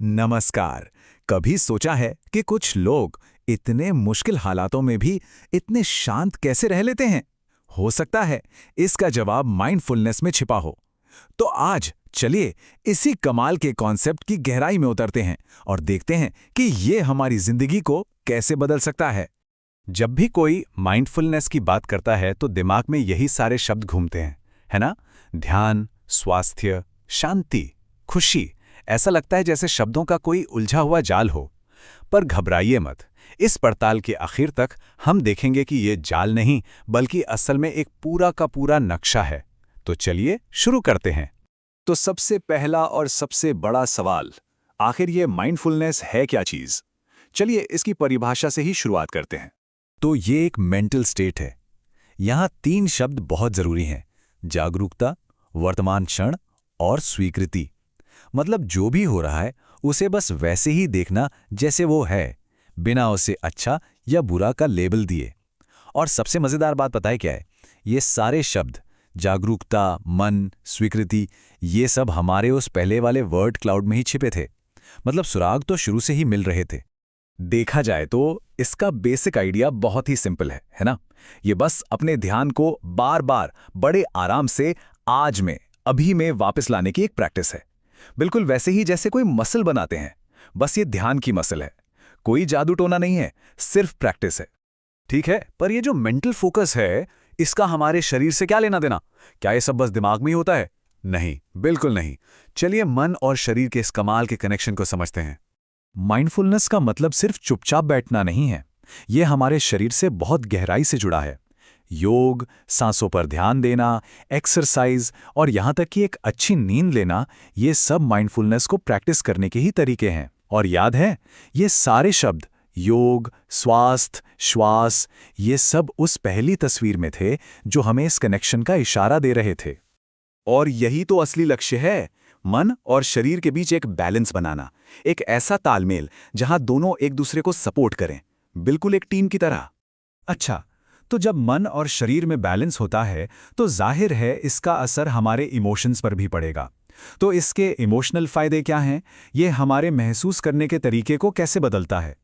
नमस्कार। कभी सोचा है कि कुछ लोग इतने मुश्किल हालातों में भी इतने शांत कैसे रह लेते हैं? हो सकता है इसका जवाब माइंडफुलनेस में छिपा हो। तो आज चलिए इसी कमाल के कॉन्सेप्ट की गहराई में उतरते हैं और देखते हैं कि ये हमारी जिंदगी को कैसे बदल सकता है। जब भी कोई माइंडफुलनेस की बात करता है तो दिमाग में यही सारे शब्द घूमते हैं, है ना? ध्यान, स्वास्थ्य, शांति, खुशी। ऐसा लगता है जैसे शब्दों का कोई उलझा हुआ जाल हो। पर घबराइए मत, इस पड़ताल के आखिर तक हम देखेंगे कि ये जाल नहीं बल्कि असल में एक पूरा का पूरा नक्शा है। तो चलिए शुरू करते हैं। तो सबसे पहला और सबसे बड़ा सवाल, आखिर ये माइंडफुलनेस है क्या चीज़? चलिए इसकी परिभाषा से ही शुरुआत करते हैं। तो ये एक मेंटल स्टेट है। यहाँ 3 शब्द बहुत जरूरी हैं: जागरूकता, वर्तमान क्षण और स्वीकृति। मतलब जो भी हो रहा है उसे बस वैसे ही देखना जैसे वो है, बिना उसे अच्छा या बुरा का लेबल दिए। और सबसे मजेदार बात पता है क्या है? ये सारे शब्द जागरूकता, मन, स्वीकृति, ये सब हमारे उस पहले वाले वर्ड क्लाउड में ही छिपे थे। मतलब सुराग तो शुरू से ही मिल रहे थे। देखा जाए तो इसका बेसिक आइडिया बहुत ही सिंपल है ना? ये बस अपने ध्यान को बार बार बड़े आराम से आज में, अभी में वापस लाने की एक प्रैक्टिस है। बिल्कुल वैसे ही जैसे कोई मसल बनाते हैं, बस ये ध्यान की मसल है। कोई जादू टोना नहीं है, सिर्फ प्रैक्टिस है। ठीक है, पर ये जो मेंटल फोकस है, इसका हमारे शरीर से क्या लेना देना? क्या ये सब बस दिमाग में ही होता है? नहीं, बिल्कुल नहीं। चलिए मन और शरीर के इस कमाल के कनेक्शन को समझते हैं। माइंडफुलनेस का मतलब सिर्फ चुपचाप बैठना नहीं है, ये हमारे शरीर से बहुत गहराई से जुड़ा है। योग, सांसों पर ध्यान देना, एक्सरसाइज और यहाँ तक कि एक अच्छी नींद लेना, ये सब माइंडफुलनेस को प्रैक्टिस करने के ही तरीके हैं। और याद है, ये सारे शब्द योग, स्वास्थ्य, श्वास, ये सब उस पहली तस्वीर में थे जो हमें इस कनेक्शन का इशारा दे रहे थे। और यही तो असली लक्ष्य है, मन और शरीर के बीच एक बैलेंस बनाना, एक ऐसा तालमेल जहां दोनों एक दूसरे को सपोर्ट करें, बिल्कुल एक टीम की तरह। अच्छा, तो जब मन और शरीर में बैलेंस होता है तो जाहिर है इसका असर हमारे इमोशंस पर भी पड़ेगा। तो इसके इमोशनल फायदे क्या हैं? ये हमारे महसूस करने के तरीके को कैसे बदलता है?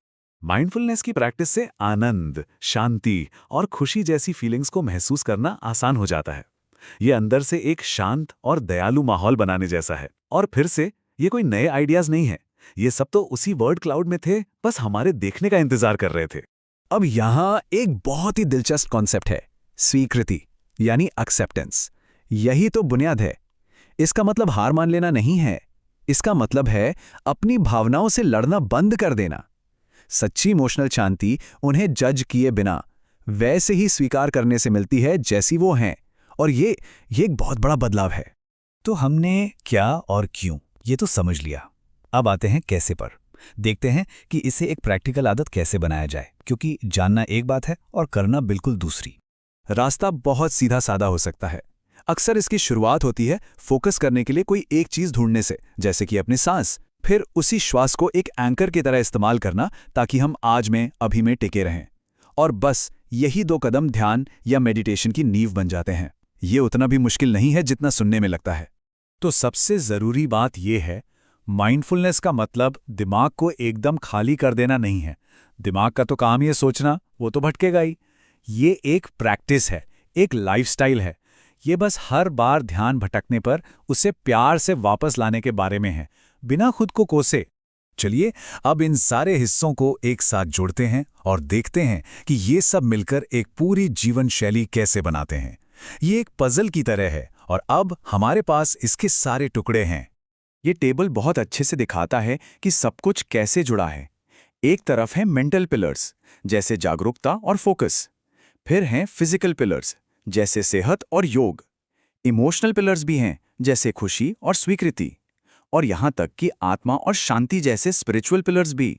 माइंडफुलनेस की प्रैक्टिस से आनंद, शांति और खुशी जैसी फीलिंग्स को महसूस करना आसान हो जाता है। ये अंदर से एक शांत और दयालु माहौल बनाने जैसा है। और फिर से, ये कोई नए आइडियाज नहीं है, ये सब तो उसी वर्ड क्लाउड में थे, बस हमारे देखने का इंतजार कर रहे थे। अब यहां एक बहुत ही दिलचस्प कॉन्सेप्ट है, स्वीकृति यानी एक्सेप्टेंस। यही तो बुनियाद है। इसका मतलब हार मान लेना नहीं है, इसका मतलब है अपनी भावनाओं से लड़ना बंद कर देना। सच्ची इमोशनल शांति उन्हें जज किए बिना वैसे ही स्वीकार करने से मिलती है जैसी वो हैं। और ये एक बहुत बड़ा बदलाव है। तो हमने क्या और क्यों ये तो समझ लिया, अब आते हैं कैसे पर। देखते हैं कि इसे एक प्रैक्टिकल आदत कैसे बनाया जाए, क्योंकि जानना एक बात है और करना बिल्कुल दूसरी। रास्ता बहुत सीधा सादा हो सकता है। अक्सर इसकी शुरुआत होती है फोकस करने के लिए कोई एक चीज ढूंढने से, जैसे कि अपनी सांस। फिर उसी श्वास को एक एंकर की तरह इस्तेमाल करना ताकि हम आज में, अभी में टिके रहें। और बस यही 2 कदम ध्यान या मेडिटेशन की नींव बन जाते हैं। ये उतना भी मुश्किल नहीं है जितना सुनने में लगता है। तो सबसे जरूरी बात यह है, माइंडफुलनेस का मतलब दिमाग को एकदम खाली कर देना नहीं है। दिमाग का तो काम ये सोचना, वो तो भटकेगा ही। ये एक प्रैक्टिस है, एक लाइफस्टाइल है। ये बस हर बार ध्यान भटकने पर उसे प्यार से वापस लाने के बारे में है, बिना खुद को कोसे। चलिए अब इन सारे हिस्सों को एक साथ जोड़ते हैं और देखते हैं कि ये सब मिलकर एक पूरी जीवन शैली कैसे बनाते हैं। ये एक पजल की तरह है और अब हमारे पास इसके सारे टुकड़े हैं। ये टेबल बहुत अच्छे से दिखाता है कि सब कुछ कैसे जुड़ा है। एक तरफ है मेंटल पिलर्स, जैसे जागरूकता और फोकस। फिर हैं फिजिकल पिलर्स, जैसे सेहत और योग। इमोशनल पिलर्स भी हैं, जैसे खुशी और स्वीकृति। और यहाँ तक कि आत्मा और शांति जैसे स्पिरिचुअल पिलर्स भी।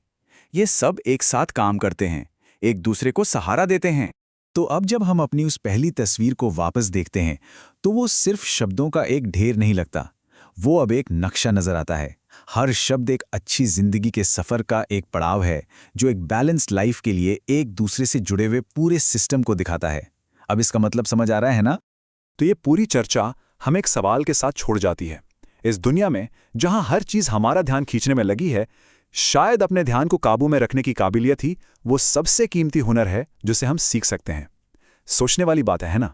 ये सब एक साथ काम करते हैं, एक दूसरे को सहारा देते हैं। तो अब जब हम अपनी उस पहली तस्वीर को वापस देखते हैं तो वो सिर्फ शब्दों का एक ढेर नहीं लगता, वो अब एक नक्शा नजर आता है। हर शब्द एक अच्छी जिंदगी के सफर का एक पड़ाव है, जो एक बैलेंस्ड लाइफ के लिए एक दूसरे से जुड़े हुए पूरे सिस्टम को दिखाता है। अब इसका मतलब समझ आ रहा है ना? तो ये पूरी चर्चा हमें एक सवाल के साथ छोड़ जाती है। इस दुनिया में जहां हर चीज हमारा ध्यान खींचने में लगी है, शायद अपने ध्यान को काबू में रखने की काबिलियत ही वो सबसे कीमती हुनर है जिसे हम सीख सकते हैं। सोचने वाली बात है ना?